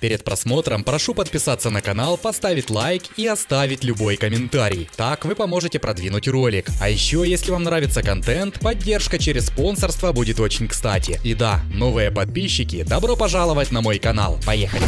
Перед просмотром прошу подписаться на канал, поставить лайк и оставить любой комментарий. Так вы поможете продвинуть ролик. А еще, если вам нравится контент, поддержка через спонсорство будет очень кстати. И да, новые подписчики, добро пожаловать на мой канал. Поехали!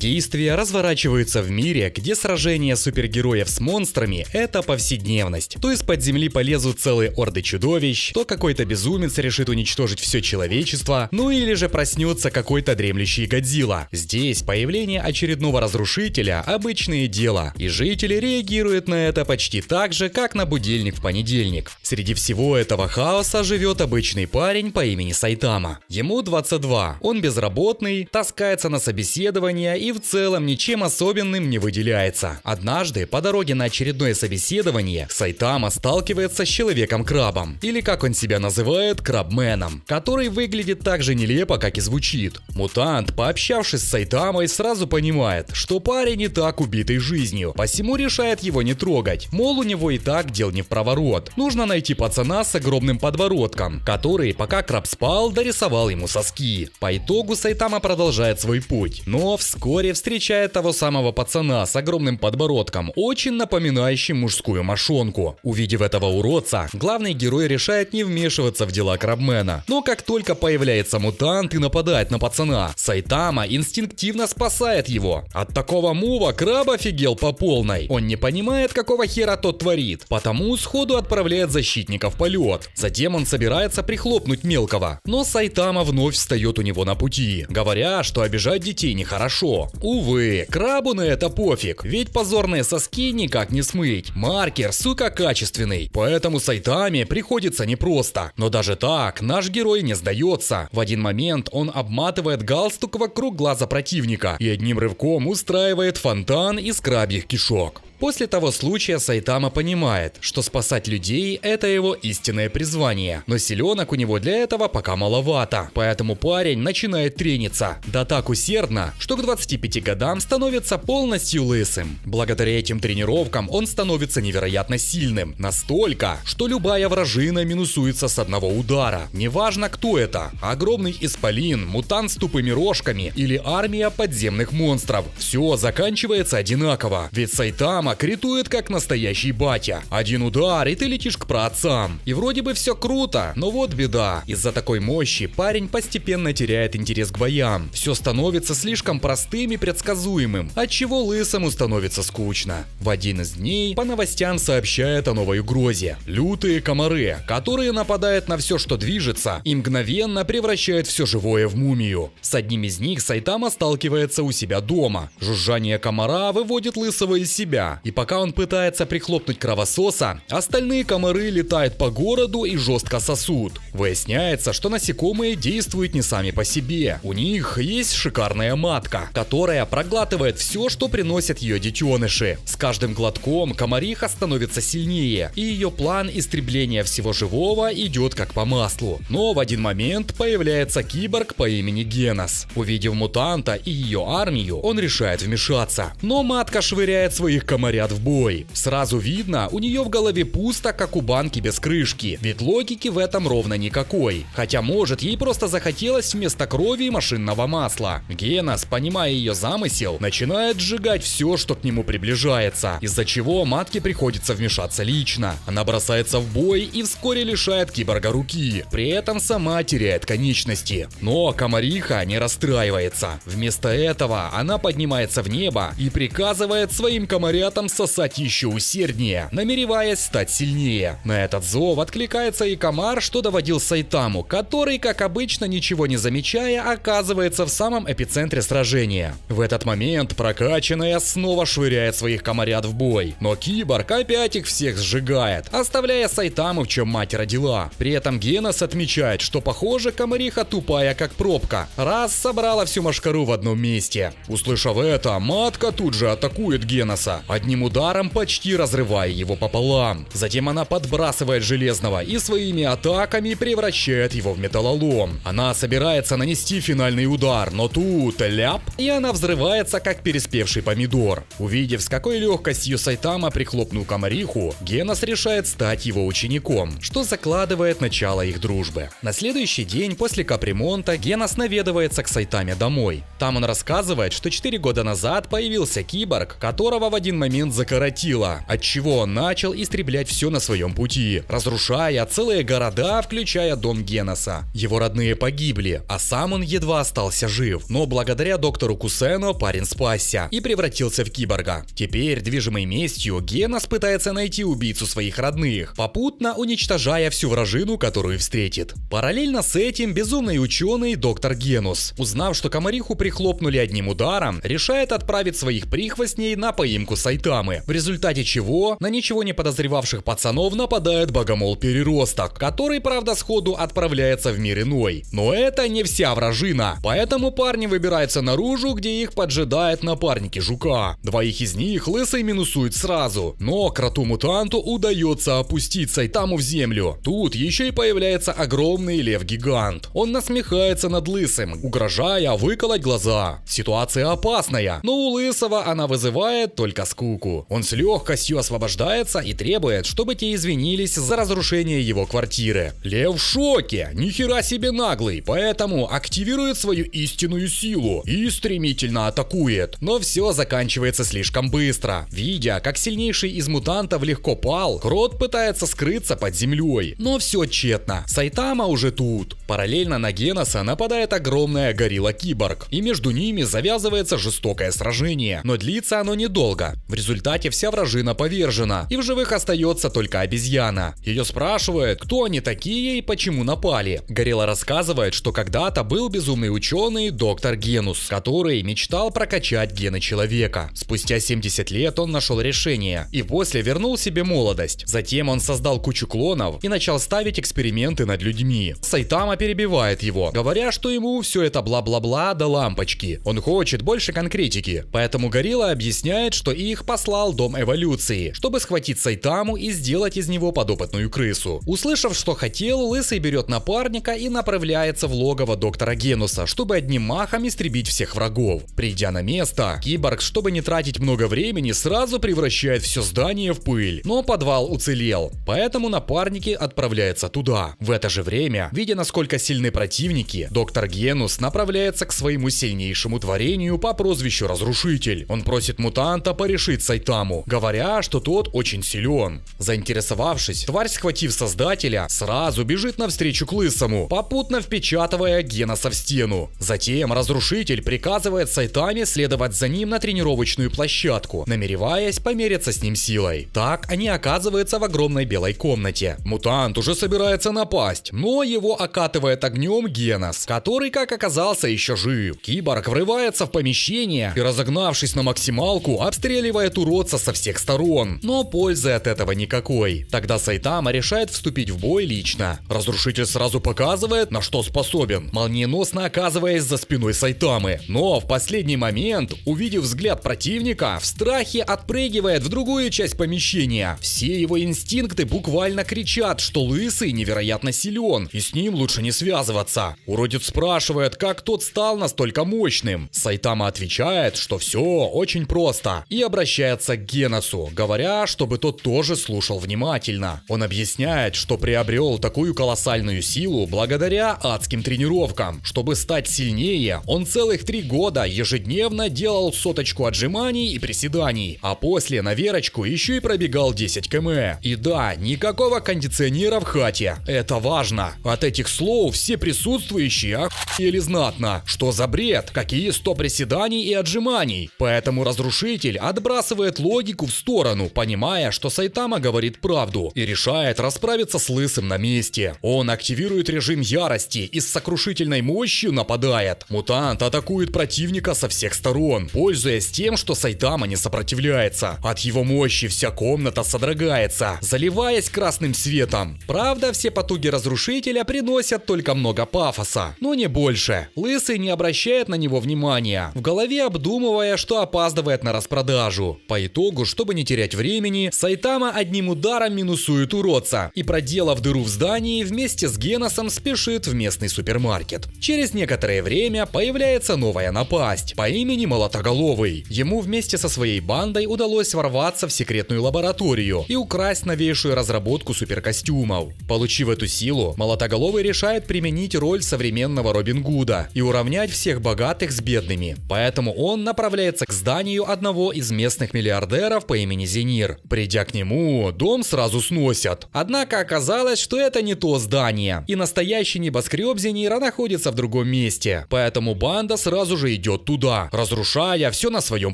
Действия разворачиваются в мире, где сражения супергероев с монстрами – это повседневность. То из-под земли полезут целые орды чудовищ, то какой-то безумец решит уничтожить все человечество, ну или же проснется какой-то дремлющий Годзилла. Здесь появление очередного разрушителя – обычное дело, и жители реагируют на это почти так же, как на будильник в понедельник. Среди всего этого хаоса живет обычный парень по имени Сайтама. Ему 22, он безработный, таскается на собеседование и в целом ничем особенным не выделяется. Однажды, по дороге на очередное собеседование, Сайтама сталкивается с Человеком-крабом, или как он себя называет, Крабменом, который выглядит так же нелепо, как и звучит. Мутант, пообщавшись с Сайтамой, сразу понимает, что парень не так убитый жизнью, посему решает его не трогать, мол, у него и так дел не в проворот. Нужно найти пацана с огромным подбородком, который, пока краб спал, дорисовал ему соски. По итогу Сайтама продолжает свой путь, но вскоре встречает того самого пацана с огромным подбородком, очень напоминающим мужскую мошонку. Увидев этого уродца, главный герой решает не вмешиваться в дела Крабмена. Но как только появляется мутант и нападает на пацана, Сайтама инстинктивно спасает его. От такого мува краб офигел по полной. Он не понимает, какого хера тот творит, потому сходу отправляет защитника в полет. Затем он собирается прихлопнуть мелкого, но Сайтама вновь встает у него на пути, говоря, что обижать детей нехорошо. Увы, крабу на это пофиг, ведь позорные соски никак не смыть. Маркер, сука, качественный, поэтому Сайтаме приходится непросто. Но даже так, наш герой не сдается. В один момент он обматывает галстук вокруг глаза противника и одним рывком устраивает фонтан из крабьих кишок. После того случая Сайтама понимает, что спасать людей – это его истинное призвание, но силенок у него для этого пока маловато, поэтому парень начинает трениться, да так усердно, что к 25 годам становится полностью лысым. Благодаря этим тренировкам он становится невероятно сильным, настолько, что любая вражина минусуется с одного удара. Неважно, кто это – огромный исполин, мутант с тупыми рожками или армия подземных монстров – все заканчивается одинаково, ведь Сайтама критует как настоящий батя. Один удар, и ты летишь к праотцам. И вроде бы все круто, но вот беда. Из-за такой мощи парень постепенно теряет интерес к боям. Все становится слишком простым и предсказуемым, отчего лысому становится скучно. В один из дней по новостям сообщают о новой угрозе. Лютые комары, которые нападают на все, что движется, и мгновенно превращают все живое в мумию. С одним из них Сайтама сталкивается у себя дома. Жужжание комара выводит лысого из себя. И пока он пытается прихлопнуть кровососа, остальные комары летают по городу и жестко сосут. Выясняется, что насекомые действуют не сами по себе. У них есть шикарная матка, которая проглатывает все, что приносят ее детеныши. С каждым глотком комариха становится сильнее, и ее план истребления всего живого идет как по маслу. Но в один момент появляется киборг по имени Генос. Увидев мутанта и ее армию, он решает вмешаться. Но матка швыряет своих комарят в бой. Сразу видно, у нее в голове пусто, как у банки без крышки, ведь логики в этом ровно никакой. Хотя может, ей просто захотелось вместо крови машинного масла. Генос, понимая ее замысел, начинает сжигать все, что к нему приближается, из-за чего матке приходится вмешаться лично. Она бросается в бой и вскоре лишает киборга руки, при этом сама теряет конечности. Но комариха не расстраивается. Вместо этого она поднимается в небо и приказывает своим комарятам сосать еще усерднее, намереваясь стать сильнее. На этот зов откликается и комар, что доводил Сайтаму, который, как обычно, ничего не замечая, оказывается в самом эпицентре сражения. В этот момент прокачанная снова швыряет своих комарят в бой, но киборг опять их всех сжигает, оставляя Сайтаму, в чем мать родила. При этом Генос отмечает, что похоже комариха тупая как пробка, раз собрала всю машкару в одном месте. Услышав это, матка тут же атакует Геноса. Одним одним ударом, почти разрывая его пополам. Затем она подбрасывает Железного и своими атаками превращает его в металлолом. Она собирается нанести финальный удар, но тут ляп, и она взрывается, как переспевший помидор. Увидев, с какой легкостью Сайтама прихлопнул Комариху, Генос решает стать его учеником, что закладывает начало их дружбы. На следующий день после капремонта Генос наведывается к Сайтаме домой. Там он рассказывает, что 4 года назад появился киборг, которого в один момент закоротило, отчего он начал истреблять все на своем пути, разрушая целые города, включая дом Геноса. Его родные погибли, а сам он едва остался жив, но благодаря доктору Кусено парень спасся и превратился в киборга. Теперь, движимой местью, Генос пытается найти убийцу своих родных, попутно уничтожая всю вражину, которую встретит. Параллельно с этим безумный ученый доктор Генус, узнав, что Комариху прихлопнули одним ударом, решает отправить своих прихвостней на поимку Сайтамы, в результате чего на ничего не подозревавших пацанов нападает богомол-переросток, который, правда, сходу отправляется в мир иной. Но это не вся вражина, поэтому парни выбираются наружу, где их поджидают напарники Жука. Двоих из них Лысый минусует сразу, но кроту-мутанту удается опустить Сайтаму в землю. Тут еще и появляется огромный лев-гигант. Он насмехается над Лысым, угрожая выколоть глаза. Ситуация опасная, но у Лысого она вызывает только скуку. Он с легкостью освобождается и требует, чтобы те извинились за разрушение его квартиры. Лев в шоке, нихера себе наглый, поэтому активирует свою истинную силу и стремительно атакует. Но все заканчивается слишком быстро. Видя, как сильнейший из мутантов легко пал, Крот пытается скрыться под землей, но все тщетно. Сайтама уже тут. Параллельно на Геноса нападает огромная горилла-киборг, и между ними завязывается жестокое сражение, но длится оно недолго. В результате вся вражина повержена, и в живых остается только обезьяна. Ее спрашивают, кто они такие и почему напали. Горилла рассказывает, что когда-то был безумный ученый доктор Генус, который мечтал прокачать гены человека. Спустя 70 лет он нашел решение и после вернул себе молодость. Затем он создал кучу клонов и начал ставить эксперименты над людьми. Сайтама перебивает его, говоря, что ему все это бла-бла-бла до лампочки. Он хочет больше конкретики, поэтому Горилла объясняет, что их послал Дом Эволюции, чтобы схватить Сайтаму и сделать из него подопытную крысу. Услышав, что хотел, Лысый берет напарника и направляется в логово доктора Генуса, чтобы одним махом истребить всех врагов. Придя на место, киборг, чтобы не тратить много времени, сразу превращает все здание в пыль. Но подвал уцелел, поэтому напарники отправляются туда. В это же время, видя, насколько сильны противники, доктор Генус направляется к своему сильнейшему творению по прозвищу Разрушитель. Он просит мутанта порешить Сайтаму, говоря, что тот очень силен. Заинтересовавшись, тварь, схватив создателя, сразу бежит навстречу к Лысому, попутно впечатывая Геноса в стену. Затем Разрушитель приказывает Сайтаме следовать за ним на тренировочную площадку, намереваясь помериться с ним силой. Так они оказываются в огромной белой комнате. Мутант уже собирается напасть, но его окатывает огнем Генос, который, как оказался, еще жив. Киборг врывается в помещение и, разогнавшись на максималку, обстреливает уродца со всех сторон. Но пользы от этого никакой. Тогда Сайтама решает вступить в бой лично. Разрушитель сразу показывает, на что способен, молниеносно оказываясь за спиной Сайтамы. Но в последний момент, увидев взгляд противника, в страхе отпрыгивает в другую часть помещения. Все его инстинкты буквально кричат, что Лысый невероятно силен, и с ним лучше не связываться. Уродец спрашивает, как тот стал настолько мощным. Сайтама отвечает, что все очень просто, и обращается к Геносу, говоря, чтобы тот тоже слушал внимательно. Он объясняет, что приобрел такую колоссальную силу благодаря адским тренировкам. Чтобы стать сильнее, он целых 3 года ежедневно делал 100 отжиманий и приседаний, а после на верочку еще и пробегал 10 км. И да, никакого кондиционера в хате. Это важно. От этих слов все присутствующие охуели знатно. Что за бред? Какие 100 приседаний и отжиманий? Поэтому Разрушитель отбрасывает логику в сторону, понимая, что Сайтама говорит правду, и решает расправиться с Лысым на месте. Он активирует режим ярости и с сокрушительной мощью нападает. Мутант атакует противника со всех сторон, пользуясь тем, что Сайтама не сопротивляется. От его мощи вся комната содрогается, заливаясь красным светом. Правда, все потуги Разрушителя приносят только много пафоса, но не больше. Лысый не обращает на него внимания, в голове обдумывая, что опаздывает на распродажу. сразу. По итогу, чтобы не терять времени, Сайтама одним ударом минусует уродца и, проделав дыру в здании, вместе с Геносом спешит в местный супермаркет. Через некоторое время появляется новая напасть по имени Молотоголовый. Ему вместе со своей бандой удалось ворваться в секретную лабораторию и украсть новейшую разработку суперкостюмов. Получив эту силу, Молотоголовый решает применить роль современного Робин Гуда и уравнять всех богатых с бедными. Поэтому он направляется к зданию одного из местных миллиардеров по имени Зенир. Придя к нему, дом сразу сносят. Однако оказалось, что это не то здание, и настоящий небоскреб Зенира находится в другом месте. Поэтому банда сразу же идет туда, разрушая все на своем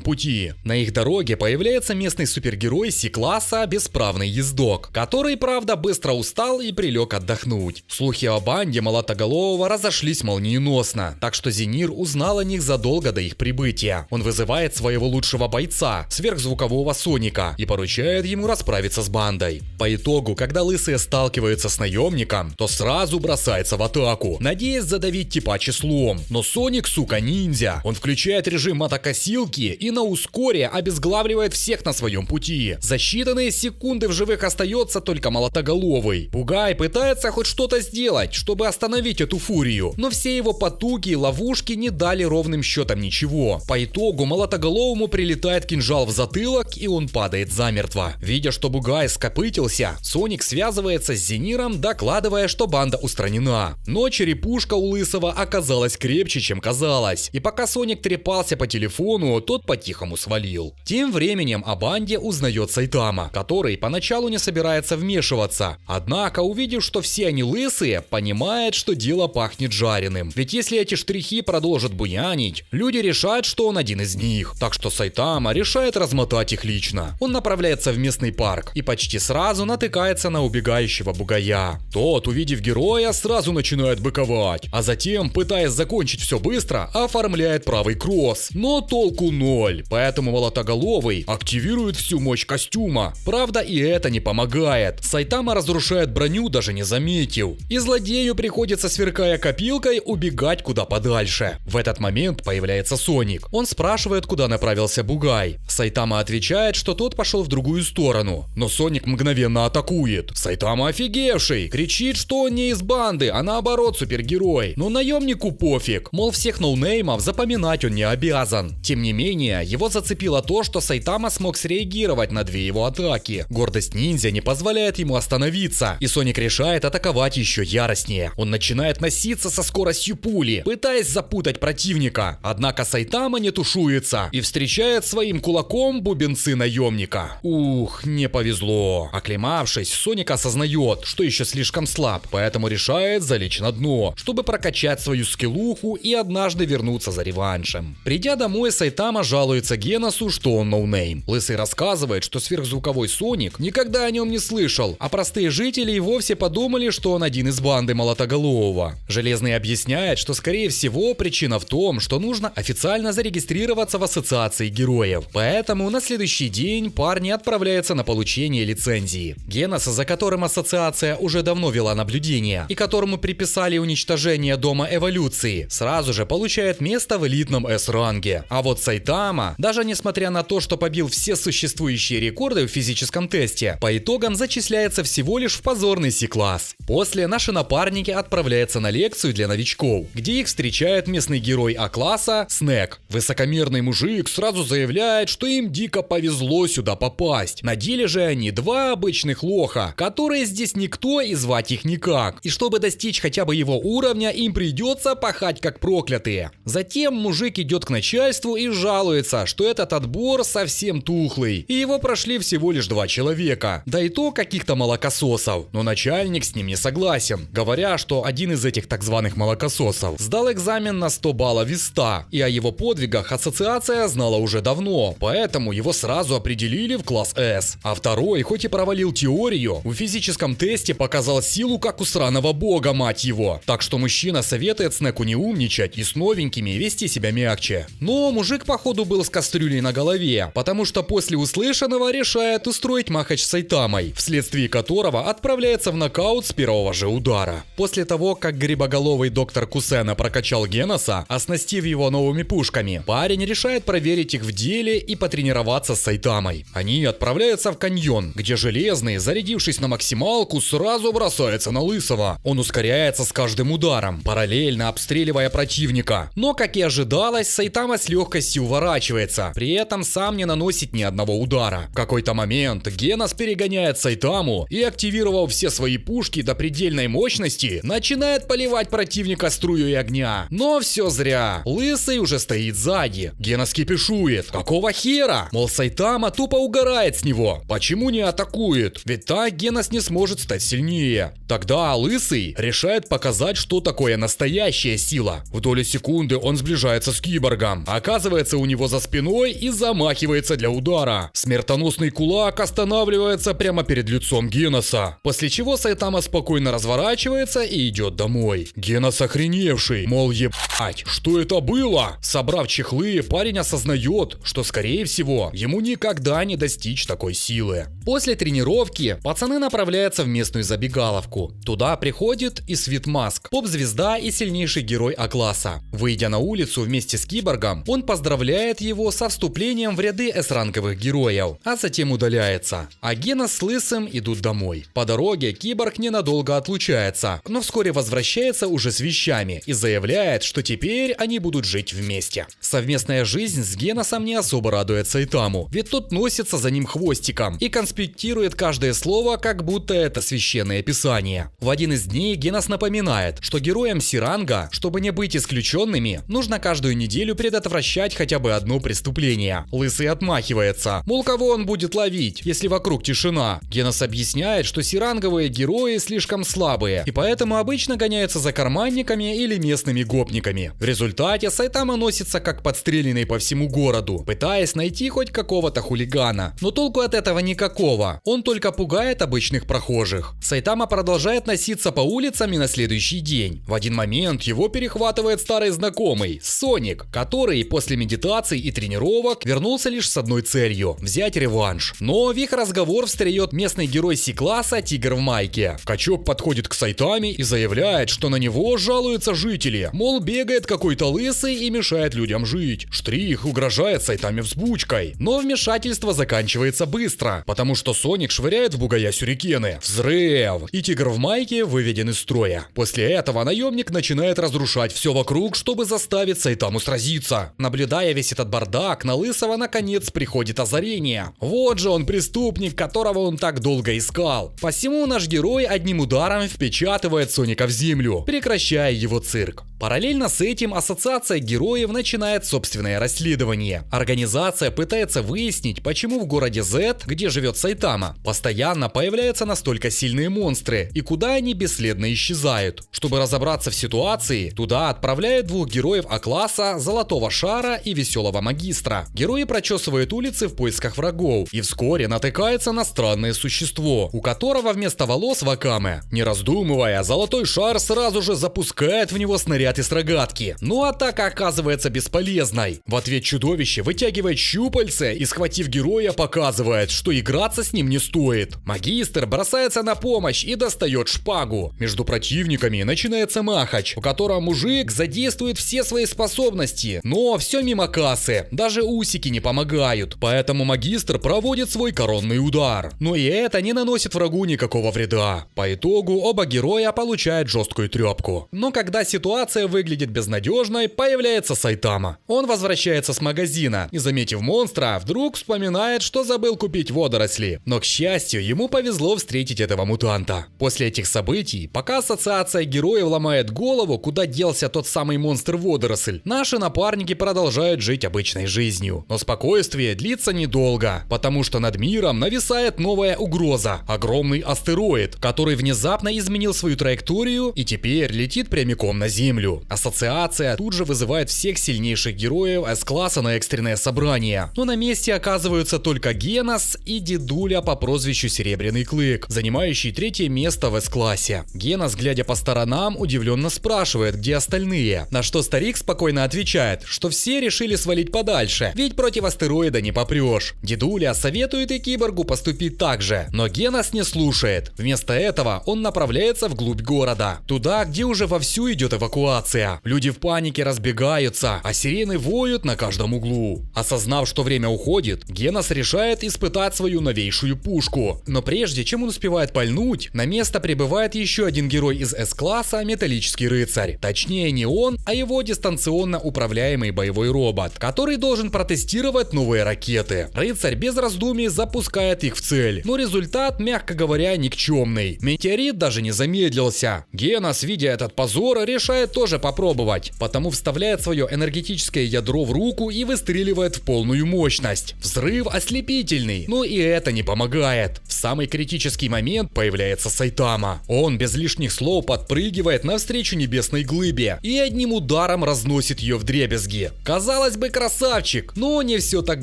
пути. На их дороге появляется местный супергерой Си-класса Бесправный Ездок, который, правда, быстро устал и прилег отдохнуть. Слухи о банде Молотоголового разошлись молниеносно, так что Зенир узнал о них задолго до их прибытия. Он вызывает своего лучшего бойца, сверхзвукового Соника, и поручает ему расправиться с бандой. По итогу, когда лысые сталкиваются с наемником, то сразу бросается в атаку, надеясь задавить типа числом. Но Соник, сука, ниндзя. Он включает режим мотокосилки и на ускоре обезглавливает всех на своем пути. За считанные секунды в живых остается только Молотоголовый. Бугай пытается хоть что-то сделать, чтобы остановить эту фурию, но все его потуги и ловушки не дали ровным счетом ничего. По итогу Молотоголовому прилетает кинжал в затылок, и он падает замертво. Видя, что Бугай скопытился, Соник связывается с Зениром, докладывая, что банда устранена. Но черепушка у Лысого оказалась крепче, чем казалось, и пока Соник трепался по телефону, тот по-тихому свалил. Тем временем о банде узнает Сайтама, который поначалу не собирается вмешиваться. Однако, увидев, что все они лысые, понимает, что дело пахнет жареным. Ведь если эти штрихи продолжат буянить, люди решат, что он один из них. Так что Сайтама решает размотать их лично. Он направляется в местный парк и почти сразу натыкается на убегающего Бугая. Тот, увидев героя, сразу начинает быковать, а затем, пытаясь закончить все быстро, оформляет правый кросс. Но толку ноль, поэтому Молотоголовый активирует всю мощь костюма. Правда, и это не помогает. Сайтама разрушает броню, даже не заметив. И злодею приходится, сверкая копилкой, убегать куда подальше. В этот момент появляется Соник. Он спрашивает, куда направился Бугай. Сайтама отвечает, что тот пошел в другую сторону. Но Соник мгновенно атакует. Сайтама офигевший, кричит, что он не из банды, а наоборот супергерой. Но наемнику пофиг, мол, всех ноунеймов запоминать он не обязан. Тем не менее, его зацепило то, что Сайтама смог среагировать на две его атаки. Гордость ниндзя не позволяет ему остановиться, и Соник решает атаковать еще яростнее. Он начинает носиться со скоростью пули, пытаясь запутать противника. Однако Сайтама не тушуется и встречает своим кулаком бубенцы наемника. Ух, не повезло. Оклемавшись, Соник осознает, что еще слишком слаб, поэтому решает залечь на дно, чтобы прокачать свою скиллуху и однажды вернуться за реваншем. Придя домой, Сайтама жалуется Геносу, что он ноунейм. Лысый рассказывает, что сверхзвуковой Соник никогда о нем не слышал, а простые жители и вовсе подумали, что он один из банды Молотоголового. Железный объясняет, что скорее всего причина в том, что нужно официально зарегистрироваться в ассоциации героев. Поэтому на следующий день парни отправляются на получение лицензии. Генос, за которым ассоциация уже давно вела наблюдение и которому приписали уничтожение Дома Эволюции, сразу же получает место в элитном S-ранге. А вот Сайтама, даже несмотря на то, что побил все существующие рекорды в физическом тесте, по итогам зачисляется всего лишь в позорный C-класс. После наши напарники отправляются на лекцию для новичков, где их встречает местный герой А-класса Снэк. Высокомерный мужик сразу заявляет, что им дико повезло сюда попасть. На деле же они два обычных лоха, которые здесь никто и звать их никак. И чтобы достичь хотя бы его уровня, им придется пахать как проклятые. Затем мужик идет к начальству и жалуется, что этот отбор совсем тухлый, и его прошли всего лишь 2 человека, да и то каких-то молокососов. Но начальник с ним не согласен, говоря, что один из этих так званых молокососов сдал экзамен на 100 баллов из 100, и о его подвигах ассоциация знала уже давно, поэтому его сразу определили в класс S. А второй, хоть и провалил теорию, в физическом тесте показал силу как у сраного бога, мать его. Так что мужчина советует Снеку не умничать и с новенькими вести себя мягче. Но мужик походу был с кастрюлей на голове, потому что после услышанного решает устроить махач с Сайтамой, вследствие которого отправляется в нокаут с первого же удара. После того, как грибоголовый доктор Кусена прокачал Геноса, оснастив его новыми пушками, парень решает проверить их в деле и потренироваться с Сайтамой. Они отправляются в каньон, где Железный, зарядившись на максималку, сразу бросается на Лысого. Он ускоряется с каждым ударом, параллельно обстреливая противника. Но, как и ожидалось, Сайтама с легкостью уворачивается, при этом сам не наносит ни одного удара. В какой-то момент Генос перегоняет Сайтаму и, активировав все свои пушки до предельной мощности, начинает поливать противника струей огня. Но все зря. Лысый уже стоит сзади. Генос кипишует. Какого хера? Мол, Сайтама тупо угорает с него. Почему не атакует? Ведь так Генос не сможет стать сильнее. Тогда Лысый решает показать, что такое настоящая сила. В долю секунды он сближается с киборгом, оказывается у него за спиной и замахивается для удара. Смертоносный кулак останавливается прямо перед лицом Геноса, после чего Сайтама спокойно разворачивается и идет домой. Генос охреневший, мол, ебать, что это было? Собрав чехлы, парень осознает, что скорее всего ему никогда не достичь такой силы. После тренировки пацаны направляются в местную забегаловку. Туда приходит и Свитмаск, поп-звезда и сильнейший герой А-класса. Выйдя на улицу вместе с киборгом, он поздравляет его со вступлением в ряды С-ранговых героев, а затем удаляется. А Генос с Лысым идут домой. По дороге киборг ненадолго отлучается, но вскоре возвращается уже с вещами и заявляет, что теперь они будут жить вместе. Совместная жизнь с Геносом не особо радует Сайтаму, ведь тот носится за ним хвостиком и конспектирует каждое слово, как будто это священное писание. В один из дней Генос напоминает, что героям Си-ранга, чтобы не быть исключенными, нужно каждую неделю предотвращать хотя бы одно преступление. Лысый отмахивается, мол, кого он будет ловить, если вокруг тишина. Генос объясняет, что Си-ранговые герои слишком слабые, и поэтому обычно гоняются за карманниками или местными гопниками. В результате Сайтама носится как подстреленный по всему городу, пытаясь найти хоть какого-то хулигана. Но толку от этого никакого, он только пугает обычных прохожих. Сайтама продолжает носиться по улицам и на следующий день. В один момент его перехватывает старый знакомый, Соник, который после медитаций и тренировок вернулся лишь с одной целью – взять реванш. Но в их разговор встряет местный герой Си-класса Тигр в майке. Качок подходит к Сайтаме и заявляет, что на него жалуются жители, мол, бегает какой-то лысый и мешает людям жить. Штрих угрожает Сайтаме взбучкой, но вмешательство заканчивается быстро, потому что Соник швыряет в бугая сюрикены. Взрыв! И Тигр в майке выведен из строя. После этого наемник начинает разрушать все вокруг, чтобы заставить Сайтаму сразиться. Наблюдая весь этот бардак, на Лысого наконец приходит озарение. Вот же он преступник, которого он так долго искал. Посему наш герой одним ударом впечатывает Соника в землю, прекращая его цирк. Параллельно с этим ассоциация героев начинает собственное расследование. Организация пытается выяснить, почему в городе Z, где живет Сайтама, постоянно появляются настолько сильные монстры и куда они бесследно исчезают. Чтобы разобраться в ситуации, туда отправляют двух героев А-класса, Золотого Шара и Веселого Магистра. Герои прочесывают улицы в поисках врагов и вскоре натыкаются на странное существо, у которого вместо волос вакаме. Не раздумывая, Золотой Шар сразу же запускает в него снаряд из рогатки, но атака оказывается бесполезной. В ответ чудовище вытягивает щупальце и, схватив героя, показывает, что играться с ним не стоит. Магистр бросается на помощь и достает шпагу. Между противниками начинается махач, в котором мужик задействует все свои способности, но все мимо кассы, даже усики не помогают. Поэтому магистр проводит свой коронный удар. Но и это не наносит врагу никакого вреда. По итогу оба героя получают жесткую трепку. Но когда ситуация выглядит безнадежной, появляется Сайтама. Он возвращается с магазина и, заметив монстра, вдруг вспоминает, что забыл купить водоросли. Но, к счастью, ему повезло встретить этого мутанта. После этих событий, пока ассоциация героев ломает голову, куда делся тот самый монстр-водоросль, наши напарники продолжают жить обычной жизнью. Но спокойствие длится недолго, потому что над миром нависает новая угроза – огромный астероид, который внезапно изменил свою траекторию и теперь летит прямиком на Землю. Ассоциация тут же вызывает всех сильнейших героев С-класса на экстренное собрание, но на месте оказываются только Генос и дедуля по прозвищу Серебряный Клык, занимающий третье место в С-классе. Генос, глядя по сторонам, удивленно спрашивает, где остальные, на что старик спокойно отвечает, что все решили свалить подальше, ведь против астероида не попрешь. Дедуля советует и киборгу поступить так же, но Генос не слушает. Вместо этого он направляется вглубь города, туда, где уже вовсю идет эвакуация. Люди в панике разбегаются, а сирены воют на каждом углу. Осознав Осознав, что время уходит, Генос решает испытать свою новейшую пушку. Но прежде чем он успевает пальнуть, на место прибывает еще один герой из С-класса, Металлический рыцарь. Точнее не он, а его дистанционно управляемый боевой робот, который должен протестировать новые ракеты. Рыцарь без раздумий запускает их в цель, но результат, мягко говоря, никчемный. Метеорит даже не замедлился. Генос, видя этот позор, решает тоже попробовать, потому вставляет свое энергетическое ядро в руку и выстреливает в полную мощность. Взрыв ослепительный, но и это не помогает. В самый критический момент появляется Сайтама. Он без лишних слов подпрыгивает навстречу небесной глыбе и одним ударом разносит ее вдребезги. Казалось бы, красавчик, но не все так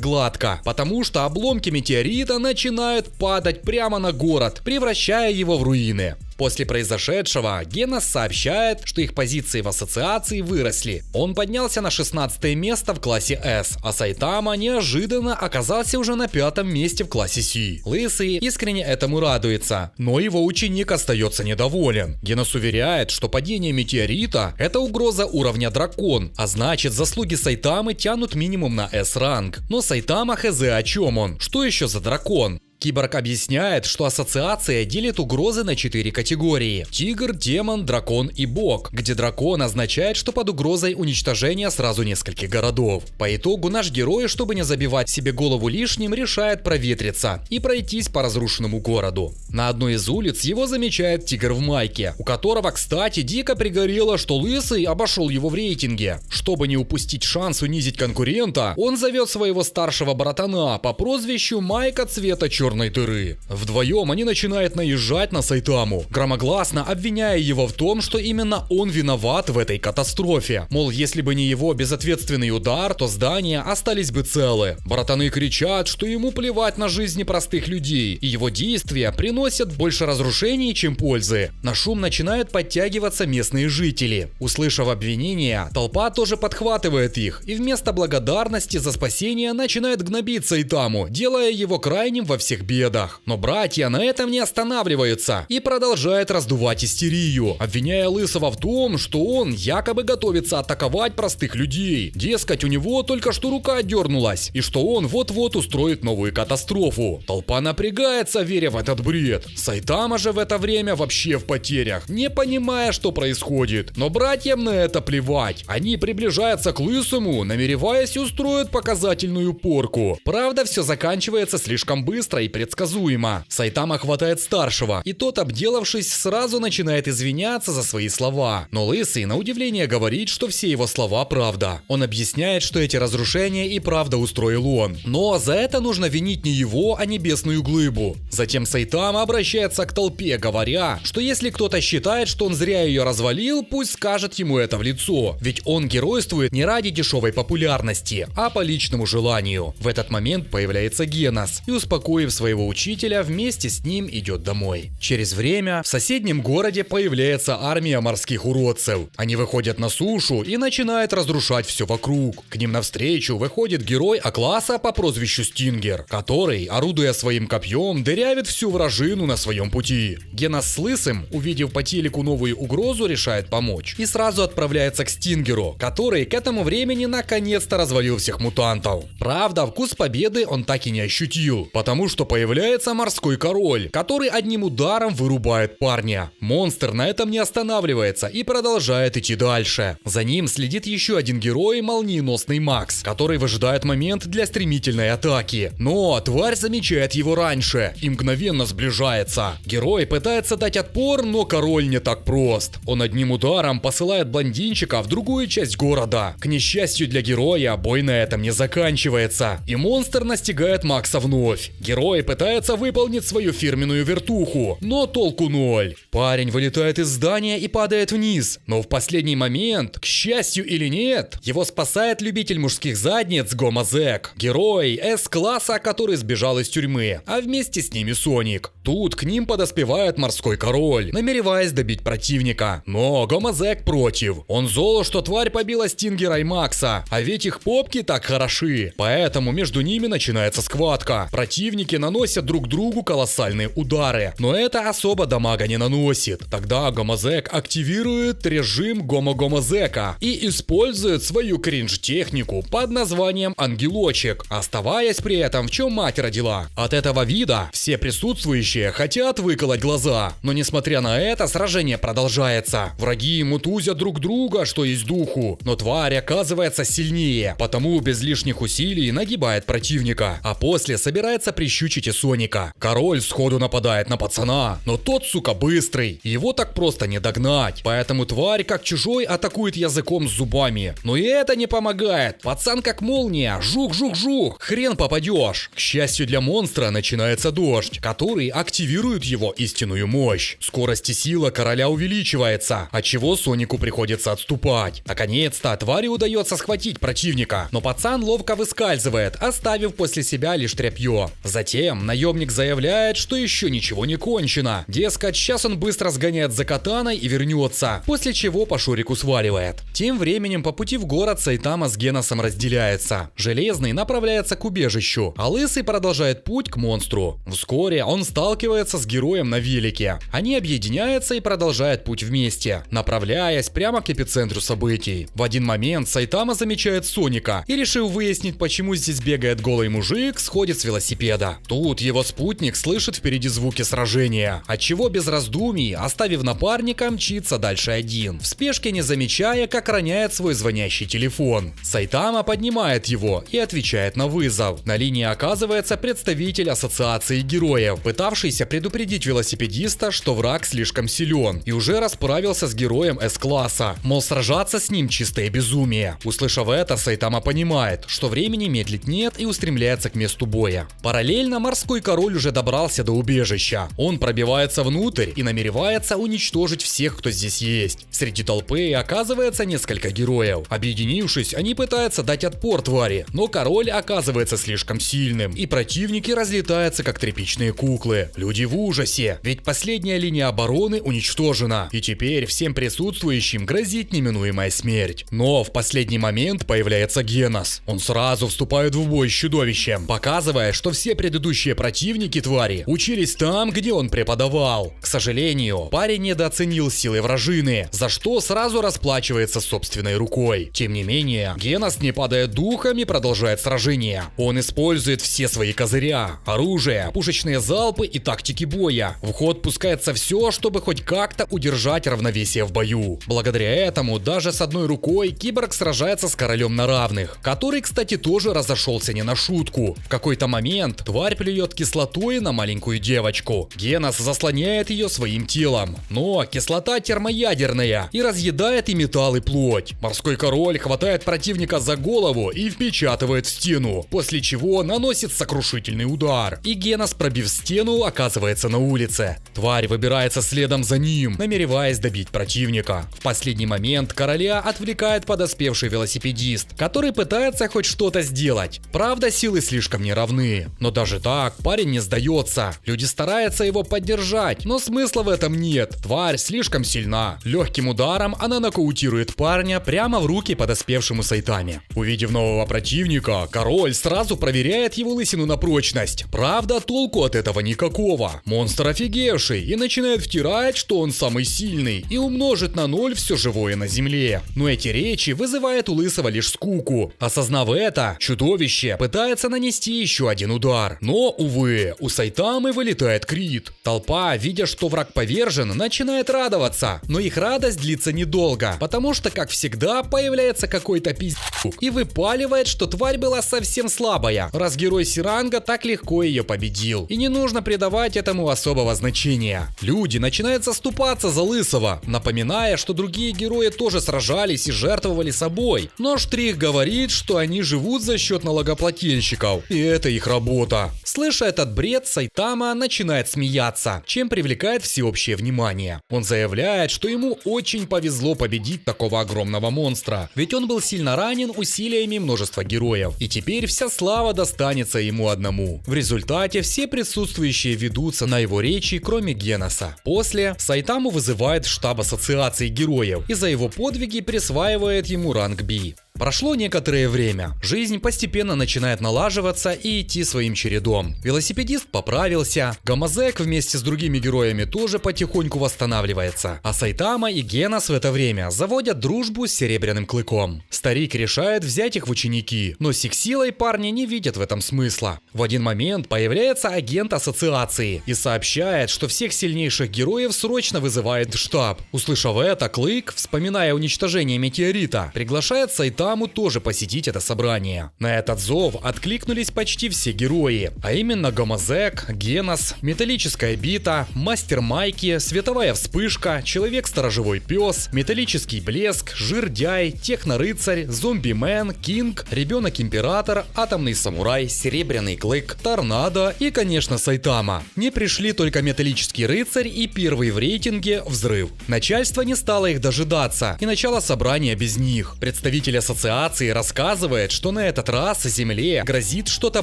гладко, потому что обломки метеорита начинают падать прямо на город, превращая его в руины. После произошедшего Генос сообщает, что их позиции в ассоциации выросли. Он поднялся на 16 место в классе S, а Сайтама неожиданно оказался уже на 5 месте в классе C. Лысый искренне этому радуется, но его ученик остается недоволен. Генос уверяет, что падение метеорита – это угроза уровня дракон, а значит заслуги Сайтамы тянут минимум на S-ранг. Но Сайтама хз о чем он, что еще за дракон? Киборг объясняет, что ассоциация делит угрозы на 4 категории: тигр, демон, дракон и бог, где дракон означает, что под угрозой уничтожения сразу нескольких городов. По итогу наш герой, чтобы не забивать себе голову лишним, решает проветриться и пройтись по разрушенному городу. На одной из улиц его замечает тигр в майке, у которого, кстати, дико пригорело, что Лысый обошел его в рейтинге. Чтобы не упустить шанс унизить конкурента, он зовет своего старшего братана по прозвищу Майка цвета черной дыры. Вдвоем они начинают наезжать на Сайтаму, громогласно обвиняя его в том, что именно он виноват в этой катастрофе. Мол, если бы не его безответственный удар, то здания остались бы целы. Братаны кричат, что ему плевать на жизни простых людей, и его действия приносят больше разрушений, чем пользы. На шум начинают подтягиваться местные жители. Услышав обвинения, толпа тоже подхватывает их, и вместо благодарности за спасение начинает гнобить Сайтаму, делая его крайним во всех бедах. Но братья на этом не останавливаются и продолжают раздувать истерию, обвиняя Лысого в том, что он якобы готовится атаковать простых людей. Дескать, у него только что рука дернулась, и что он вот-вот устроит новую катастрофу. Толпа напрягается, веря в этот бред. Сайтама же в это время вообще в потерях, не понимая, что происходит. Но братьям на это плевать. Они приближаются к Лысому, намереваясь устроить показательную порку. Правда, все заканчивается слишком быстро и предсказуемо. Сайтама хватает старшего, и тот, обделавшись, сразу начинает извиняться за свои слова. Но Лысый, на удивление, говорит, что все его слова правда. Он объясняет, что эти разрушения и правда устроил он. Но за это нужно винить не его, а небесную глыбу. Затем Сайтама обращается к толпе, говоря, что если кто-то считает, что он зря ее развалил, пусть скажет ему это в лицо. Ведь он геройствует не ради дешевой популярности, а по личному желанию. В этот момент появляется Генос и, успокоив своего учителя, вместе с ним идет домой. Через время в соседнем городе появляется армия морских уродцев. Они выходят на сушу и начинают разрушать все вокруг. К ним навстречу выходит герой А-класса по прозвищу Стингер, который, орудуя своим копьем, дырявит всю вражину на своем пути. Генос с Лысым, увидев по телеку новую угрозу, решает помочь и сразу отправляется к Стингеру, который к этому времени наконец-то развалил всех мутантов. Правда, вкус победы он так и не ощутил, потому что появляется морской король, который одним ударом вырубает парня. Монстр на этом не останавливается и продолжает идти дальше. За ним следит еще один герой, молниеносный Макс, который выжидает момент для стремительной атаки. Но тварь замечает его раньше и мгновенно сближается. Герой пытается дать отпор, но король не так прост. Он одним ударом посылает блондинчика в другую часть города. К несчастью для героя, бой на этом не заканчивается, и монстр настигает Макса вновь. Герой пытается выполнить свою фирменную вертуху, но толку ноль. Парень вылетает из здания и падает вниз, но в последний момент, к счастью или нет, его спасает любитель мужских задниц Гомозек, герой С-класса, который сбежал из тюрьмы, а вместе с ними Соник. Тут к ним подоспевает морской король, намереваясь добить противника, но Гомозек против. Он зол, что тварь побила Стингера и Макса, а ведь их попки так хороши, поэтому между ними начинается схватка. Противники наносят друг другу колоссальные удары, но это особо дамага не наносит. Тогда Гомозек активирует режим Гомо-Гомозека и использует свою кринж-технику под названием Ангелочек, оставаясь при этом в чем мать родила. От этого вида все присутствующие хотят выколоть глаза, но несмотря на это сражение продолжается. Враги мутузят друг друга, что есть духу, но тварь оказывается сильнее, потому без лишних усилий нагибает противника, а после собирается прищучить и Соника. Король сходу нападает на пацана, но тот, сука, быстрый, его так просто не догнать, поэтому тварь как чужой атакует языком с зубами. Но и это не помогает, пацан как молния, жух-жух-жух, хрен попадешь. К счастью для монстра начинается дождь, который активирует его истинную мощь. Скорость и сила короля увеличивается, отчего Сонику приходится отступать. Наконец-то твари удается схватить противника, но пацан ловко выскальзывает, оставив после себя лишь тряпье. Затем наемник заявляет, что еще ничего не кончено. Дескать, сейчас он быстро сгоняет за катаной и вернется, после чего по шурику сваливает. Тем временем по пути в город Сайтама с Геносом разделяется. Железный направляется к убежищу, а Лысый продолжает путь к монстру. Вскоре он сталкивается с героем на велике. Они объединяются и продолжают путь вместе, направляясь прямо к эпицентру событий. В один момент Сайтама замечает Соника и, решив выяснить, почему здесь бегает голый мужик, сходит с велосипеда. Тут его спутник слышит впереди звуки сражения, отчего без раздумий, оставив напарника, мчится дальше один, в спешке не замечая, как роняет свой звонящий телефон. Сайтама поднимает его и отвечает на вызов. На линии оказывается представитель ассоциации героев, пытавшийся предупредить велосипедиста, что враг слишком силен, и уже расправился с героем С-класса, мол, сражаться с ним чистое безумие. Услышав это, Сайтама понимает, что времени медлить нет и устремляется к месту боя. Параллельно морской король уже добрался до убежища. Он пробивается внутрь и намеревается уничтожить всех, кто здесь есть. Среди толпы оказывается несколько героев. Объединившись, они пытаются дать отпор твари, но король оказывается слишком сильным, и противники разлетаются как тряпичные куклы. Люди в ужасе, ведь последняя линия обороны уничтожена, и теперь всем присутствующим грозит неминуемая смерть. Но в последний момент появляется Генос. Он сразу вступает в бой с чудовищем, показывая, что все предыдущие противники твари учились там, где он преподавал. К сожалению, парень недооценил силы вражины, за что сразу расплачивается собственной рукой. Тем не менее, Генос не падает духом и продолжает сражение. Он использует все свои козыря, оружие, пушечные залпы и тактики боя. В ход пускается все, чтобы хоть как-то удержать равновесие в бою. Благодаря этому даже с одной рукой киборг сражается с королем на равных, который, кстати, тоже разошелся не на шутку. В какой-то момент тварь плюет кислотой на маленькую девочку. Генос заслоняет ее своим телом, но кислота термоядерная и разъедает и металл, и плоть. Морской король хватает противника за голову и впечатывает в стену, после чего наносит сокрушительный удар. И Генос, пробив стену, оказывается на улице. Тварь выбирается следом за ним, намереваясь добить противника. В последний момент короля отвлекает подоспевший велосипедист, который пытается хоть что-то сделать. Правда, силы слишком неравны, но даже так парень не сдается. Люди стараются его поддержать, но смысла в этом нет. Тварь слишком сильна. Легким ударом она нокаутирует парня прямо в руки подоспевшему Сайтаме. Увидев нового противника, король сразу проверяет его лысину на прочность. Правда, толку от этого никакого. Монстр офигевший и начинает втирать, что он самый сильный и умножит на 0 все живое на земле. Но эти речи вызывают у Лысого лишь скуку. Осознав это, чудовище пытается нанести еще один удар. Но, увы, у Сайтамы вылетает крит. Толпа, видя, что враг повержен, начинает радоваться. Но их радость длится недолго, потому что, как всегда, появляется какой-то пиздюк и выпаливает, что тварь была совсем слабая, раз герой Сиранга так легко ее победил. И не нужно придавать этому особого значения. Люди начинают заступаться за Лысого, напоминая, что другие герои тоже сражались и жертвовали собой. Но Штрих говорит, что они живут за счет налогоплательщиков, и это их работа. Слыша этот бред, Сайтама начинает смеяться, чем привлекает всеобщее внимание. Он заявляет, что ему очень повезло победить такого огромного монстра, ведь он был сильно ранен усилиями множества героев, и теперь вся слава достанется ему одному. В результате все присутствующие ведутся на его речи, кроме Геноса. После Сайтаму вызывает в штаб ассоциации героев и за его подвиги присваивает ему ранг B. Прошло некоторое время. Жизнь постепенно начинает налаживаться и идти своим чередом. Велосипедист поправился, Гомозек вместе с другими героями тоже потихоньку восстанавливается, а Сайтама и Генас в это время заводят дружбу с Серебряным Клыком. Старик решает взять их в ученики, но с их силой парни не видят в этом смысла. В один момент появляется агент ассоциации и сообщает, что всех сильнейших героев срочно вызывает в штаб. Услышав это, Клык, вспоминая уничтожение метеорита, приглашает Сайтаму тоже посетить это собрание. На этот зов откликнулись почти все герои, а именно Гомозек, Генас, Металлическая бита, Мастер Майки, Световая вспышка, Человек-сторожевой пес, Металлический блеск, Жирдяй, Техно-рыцарь, Зомби-мен, Кинг, Ребенок-император, Атомный самурай, Серебряный Клык, Торнадо и, конечно, Сайтама. Не пришли только Металлический рыцарь и первый в рейтинге Взрыв. Начальство не стало их дожидаться, и начало собрания без них. Представитель ассоциации рассказывает, что на этот раз Земле грозит что-то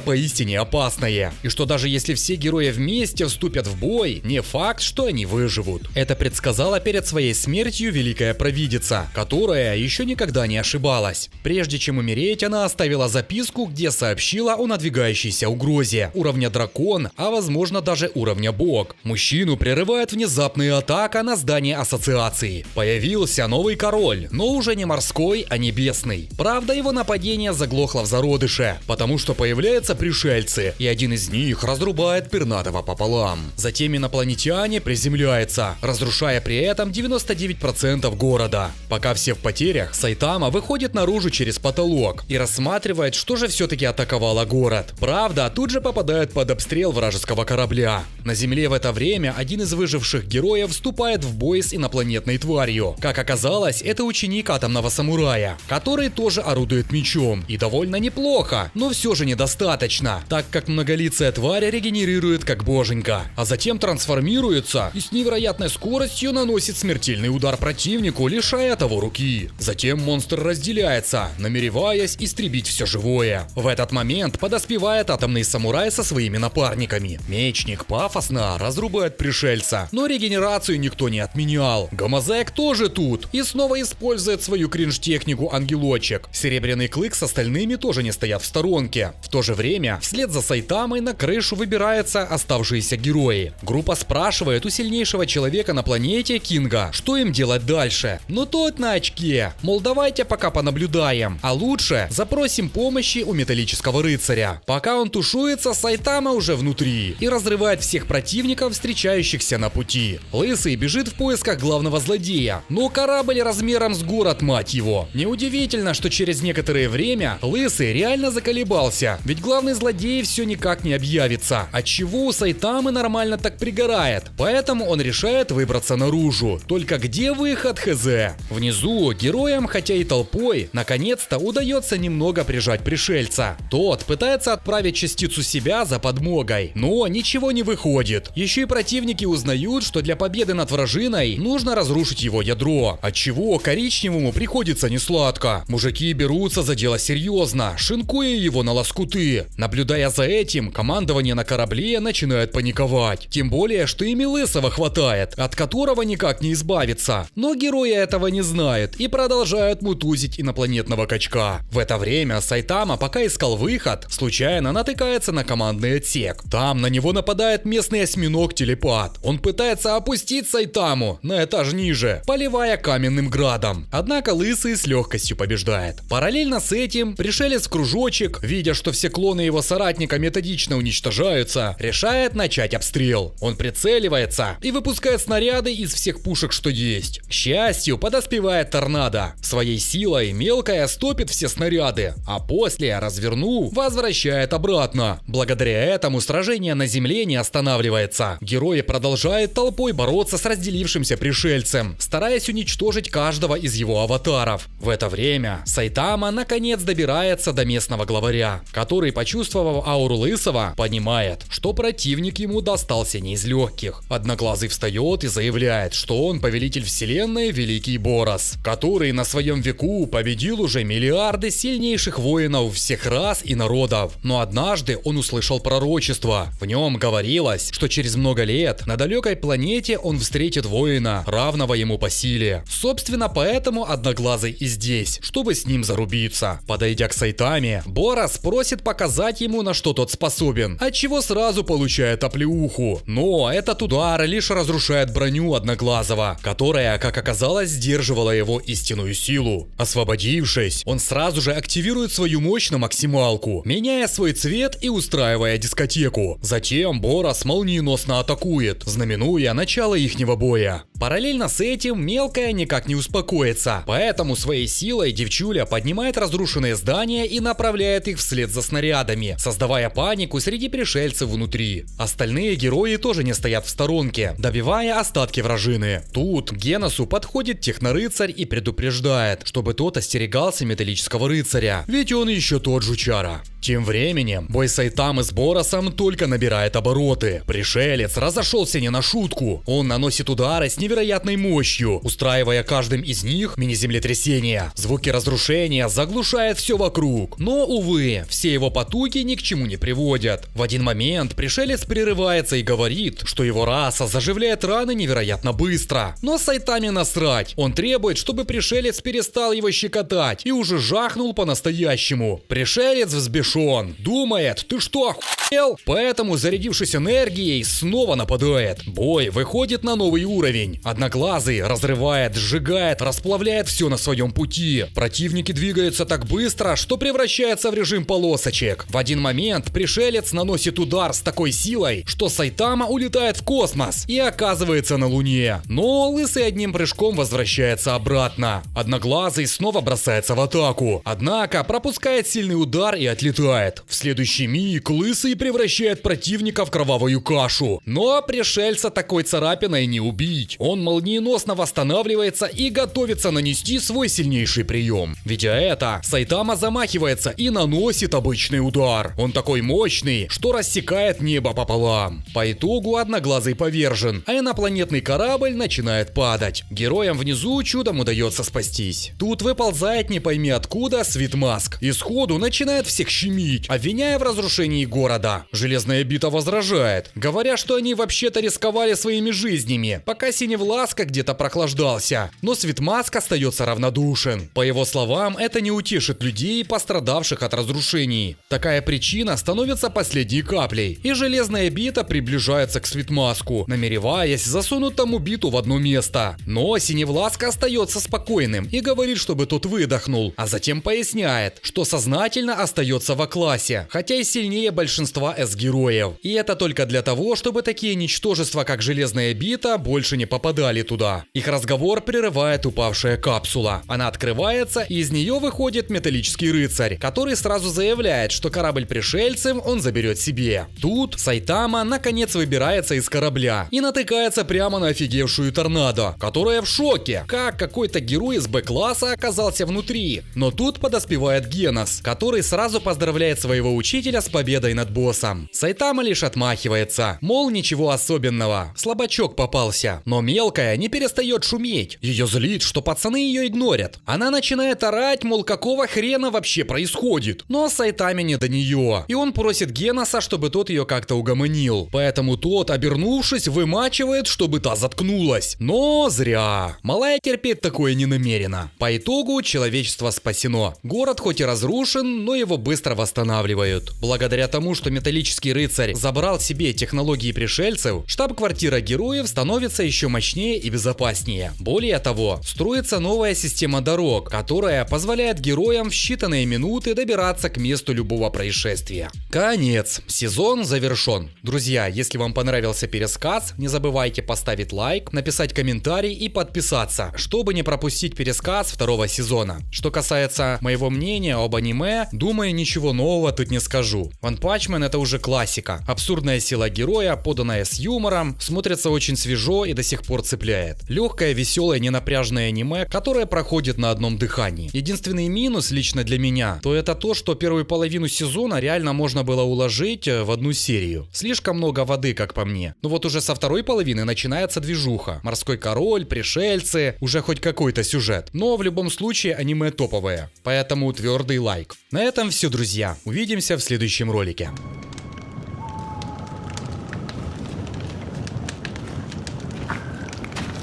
поистине опасное, и что даже если все герои вместе вступят в бой, не факт, что они выживут. Это предсказала перед своей смертью Великая Провидица, которая еще никогда не ошибалась. Прежде чем умереть, она оставила записку, где сообщила о надвигающейся угрозе уровня дракон, а возможно даже уровня бог. Мужчину прерывает внезапная атака на здание ассоциации. Появился новый король, но уже не морской, а небесный. Правда, его нападение заглохло в зародыше, потому что появляются пришельцы, и один из них разрубает пернатого пополам. Затем инопланетяне приземляются, разрушая при этом 99% города. Пока все в потерях, Сайтама выходит наружу через потолок и рассматривает, что же все-таки атаковало город. Правда, тут же попадает под обстрел вражеского корабля. На Земле в это время один из выживших героев вступает в бой с инопланетной тварью. Как оказалось, это ученик Атомного самурая, который тоже орудует мечом. И довольно неплохо, но все же недостаточно, так как многолицая тварь регенерирует как боженька, а затем трансформируется и с невероятной скоростью наносит смертельный удар противнику, лишая того руки. Затем монстр разделяется, намереваясь истребить все живое. В этот момент подоспевает Атомный самурай со своими напарниками. Мечник пафосно разрубает пришельца, но регенерацию никто не отменял. Гомозек тоже тут и снова использует свою кринж-технику ангелочек. Серебряный Клык с остальными тоже не стоят в сторонке. В то же время, вслед за Сайтамой на крышу выбираются оставшиеся герои. Группа спрашивает у сильнейшего человека на планете Кинга, что им делать дальше. Но тот на очке, мол, давайте пока понаблюдаем, а лучше запросим помощи у Металлического рыцаря. Пока он тушуется, Сайтама уже внутри и разрывает всех противников, встречающихся на пути. Лысый бежит в поисках главного злодея, но корабль размером с город, мать его. Неудивительно, что через некоторое время Лысый реально заколебался, ведь главный злодей все никак не объявится, отчего у Сайтамы нормально так пригорает, поэтому он решает выбраться наружу. Только где выход, хз? Внизу героям, хотя и толпой, наконец-то удается немного прижать пришельца. Тот пытается отправить частицу себя за подмогой, но ничего не выходит. Еще и противники узнают, что для победы над вражиной нужно разрушить его ядро, отчего коричневому приходится несладко. Мужики берутся за дело серьезно, шинкуя его на лоскуты. Наблюдая за этим, командование на корабле начинает паниковать. Тем более, что ими Лысого хватает, от которого никак не избавиться. Но герои этого не знают и продолжают мутузить инопланетного качка. В это время Сайтама, пока искал выход, случайно натыкается на командный отсек. Там на него нападает местный осьминог-телепат. Он пытается опустить Сайтаму на этаж ниже, поливая каменным градом. Однако Лысый с легкостью побеждает. Параллельно с этим пришелец-кружочек, видя, что все клоны его соратника методично уничтожаются, решает начать обстрел. Он прицеливается и выпускает снаряды из всех пушек, что есть. К счастью, подоспевает Торнадо. Своей силой мелкая стопит все снаряды, а после, развернув, возвращает обратно. Благодаря этому сражение на Земле не останавливается. Герои продолжают толпой бороться с разделившимся пришельцем, стараясь уничтожить каждого из его аватаров. В это время Сайтама наконец добирается до местного главаря, который, почувствовав ауру Лысого, понимает, что противник ему достался не из легких. Одноглазый встает и заявляет, что он повелитель вселенной Великий Борос, который на своем веку победил уже миллиарды сильнейших воинов всех рас и народов. Но однажды он услышал пророчество. В нем говорилось, что через много лет на далекой планете он встретит воина, равного ему по силе. Собственно, поэтому Одноглазый и здесь, чтобы чтобы с ним зарубиться. Подойдя к Сайтаме, Бора просит показать ему, на что тот способен, отчего сразу получает оплеуху. Но этот удар лишь разрушает броню Одноглазого, которая, как оказалось, сдерживала его истинную силу. Освободившись, он сразу же активирует свою мощь на максималку, меняя свой цвет и устраивая дискотеку. Затем Борос молниеносно атакует, знаменуя начало ихнего боя. Параллельно с этим Мелкая никак не успокоится, поэтому своей силой девчуля поднимает разрушенные здания и направляет их вслед за снарядами, создавая панику среди пришельцев внутри. Остальные герои тоже не стоят в сторонке, добивая остатки вражины. Тут к Геносу подходит Технорыцарь и предупреждает, чтобы тот остерегался Металлического Рыцаря, ведь он еще тот жучара. Тем временем бой Сайтамы с Боросом только набирает обороты. Пришелец разошелся не на шутку. Он наносит удары с невероятной мощью, устраивая каждым из них мини-землетрясения. Звуки разрушения заглушают все вокруг. Но, увы, все его потуги ни к чему не приводят. В один момент пришелец прерывается и говорит, что его раса заживляет раны невероятно быстро. Но Сайтаме насрать. Он требует, чтобы пришелец перестал его щекотать и уже жахнул по-настоящему. Пришелец взбешен. Думает, ты что, охуел? Поэтому, зарядившись энергией, снова нападает. Бой выходит на новый уровень. Одноглазый разрывает, сжигает, расплавляет все на своем пути. Противники двигаются так быстро, что превращаются в режим полосочек. В один момент пришелец наносит удар с такой силой, что Сайтама улетает в космос и оказывается на Луне. Но Лысый одним прыжком возвращается обратно. Одноглазый снова бросается в атаку. Однако пропускает сильный удар и отлетает. В следующий миг Лысый превращает противника в кровавую кашу. Но пришельца такой царапиной не убить. Он молниеносно восстанавливается и готовится нанести свой сильнейший прием. Видя это, Сайтама замахивается и наносит обычный удар. Он такой мощный, что рассекает небо пополам. По итогу Одноглазый повержен, а инопланетный корабль начинает падать. Героям внизу чудом удается спастись. Тут выползает не пойми откуда Свитмаск и сходу начинает всех щемить, обвиняя в разрушении города. Железная бита возражает, говоря, что они вообще-то рисковали своими жизнями, пока Синевласка где-то прохлаждался. Но Свитмаск остается равнодушен. По его словам, это не утешит людей, пострадавших от разрушений. Такая причина становится последней каплей, и железная бита приближается к Свитмаску, намереваясь засунуть тому биту в одно место. Но Синевласка остается спокойным и говорит, чтобы тот выдохнул, а затем поясняет, что сознательно остается в классе, хотя и сильнее большинства С-героев. И это только для того, чтобы такие ничтожества, как железная бита, больше не попадали туда. Их разговор прерывает упавшая капсула. Она открывается, и из нее выходит Металлический Рыцарь, который сразу заявляет, что корабль пришельцев он заберет себе. Тут Сайтама наконец выбирается из корабля и натыкается прямо на офигевшую Торнадо, которая в шоке, как какой-то герой из Б-класса оказался внутри. Но тут подоспевает Генос, который сразу поздравляет своего учителя с победой над боссом. Сайтама лишь отмахивается, мол, ничего особенного, слабачок попался. Но Мелкая не перестает шуметь. Ее злит, что пацаны ее игнорят. Она начинает орать, мол, какого хрена вообще происходит. Но Сайтаме не до нее, и он просит Геноса, чтобы тот ее как-то угомонил. Поэтому тот, обернувшись, вымачивает, чтобы та заткнулась. Но зря. Малая терпеть такое не намерена. По итогу человечество спасено. Город хоть и разрушен, но его быстро восстанавливают. Благодаря тому, что Металлический Рыцарь забрал себе технологии пришельцев, штаб-квартира героев становится еще мощнее и безопаснее. Более того, строится новая система дорог, которая позволяет героям в считанные минуты добираться к месту любого происшествия. Конец. Сезон завершен. Друзья, если вам понравился пересказ, не забывайте поставить лайк, написать комментарий и подписаться, чтобы не пропустить пересказ второго сезона. Что касается моего мнения об аниме, думаю, ничего нового тут не скажу. One Punch Man — это уже классика. Абсурдная сила героя, поданная с юмором, смотрится очень свежо и до сих пор цепляет. Легкое, веселое, ненапряжное аниме, которое проходит на одном дыхании. Единственный минус лично для меня, то это то, что первую половину сезона реально можно было уложить в одну серию. Слишком много воды, как по мне. Но вот уже со второй половины начинается движуха. Морской король, пришельцы, уже хоть какой-то сюжет. Но в любом случае аниме топовое. Поэтому твердый лайк. На этом все, друзья. Увидимся в следующем ролике.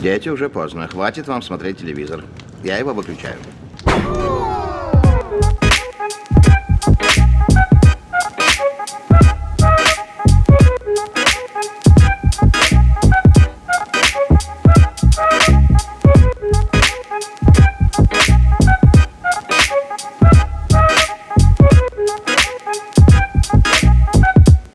Дети, уже поздно. Хватит вам смотреть телевизор. Я его выключаю.